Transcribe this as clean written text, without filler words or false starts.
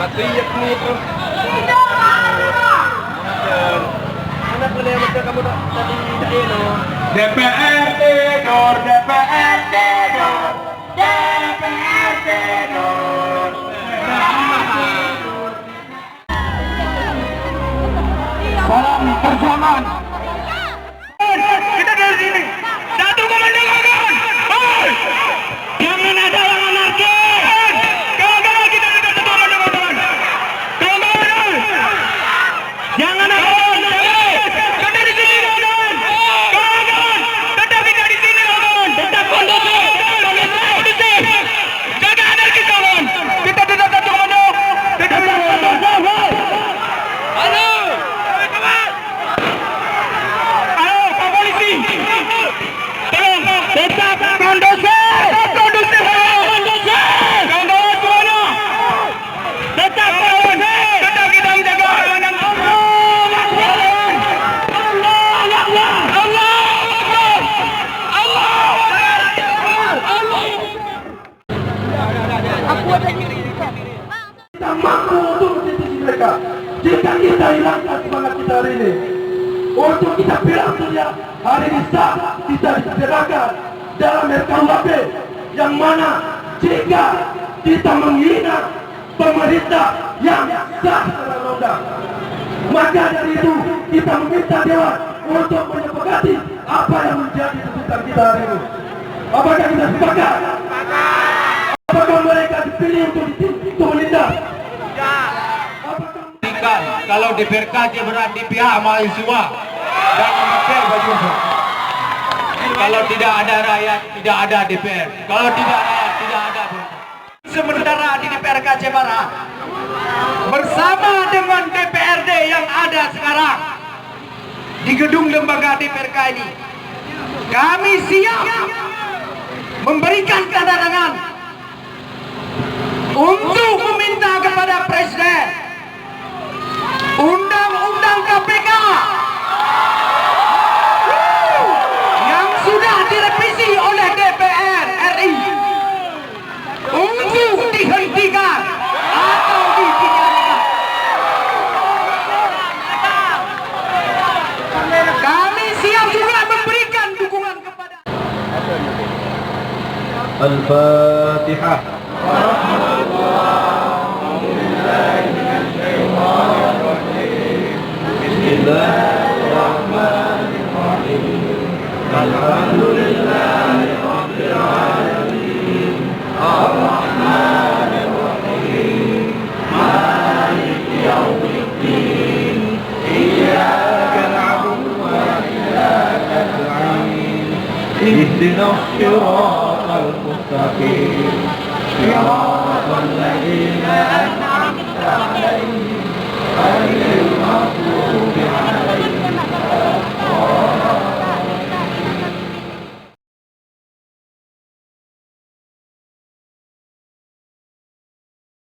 mati yakni itu. Anak mana yang macam kamu tadi no. DPR tidur, DPR tidur, DPR tidur. Salam perjuangan. Kita dari sini. Satu komando kawan. Jangan ada yang anarkis. Kawan-kawan kita tidak satu komando kawan. Kawan-kawan. Jangan ada yang anarkis. Kita di sini kawan. Kawan-kawan. Tetap kita di sini kawan. Tetap kondusif. Kondusif. Jangan anarkis kawan. Kita tidak satu komando. Tetap kondusif. Halo. Tolong tetap kondusif, kondusif, kawan-kawan semuanya, tetap kondusif, tetap kita menjaga keamanan. Allah Akbar, Allah Akbar, Allah Akbar, Allah Akbar, Allah. Aku ada kiri. Kita mampu untuk mendeteksi mereka. Jika kita hilangkan semangat kita hari ini, untuk kita bilang saja hari ini sah kita disederhanakan dalam RKUHP yang mana jika kita menghina pemerintah yang sah secara undang, maka dari itu kita meminta Dewan untuk menyepakati apa yang menjadi tuntutan kita hari ini. Apakah kita sepakat? Apakah mereka dipilih untuk menindak? Kalau DPRK berada di pihak mahasiswa dan memakai baju. Kalau tidak ada rakyat, tidak ada DPR. Kalau tidak rakyat, tidak ada DPR. Sementara di DPRK Jepara bersama dengan DPRD yang ada sekarang di gedung lembaga DPRK ini, kami siap memberikan tanda tangan untuk meminta kepada Presiden Undang-Undang KPK yang sudah direvisi oleh DPR RI untuk dihentikan atau dipidanakan. Kami siap juga memberikan dukungan kepada Al-Fatihah. Bismillahirrahmanirrahim. Alhamdulillahi rabbil alamin. Ar-Rahmanir Rahim. Maliki yaumiddin. Iyyaka na'budu wa iyyaka nasta'in. Ihdinas siratal mustaqim. Siratal ladzina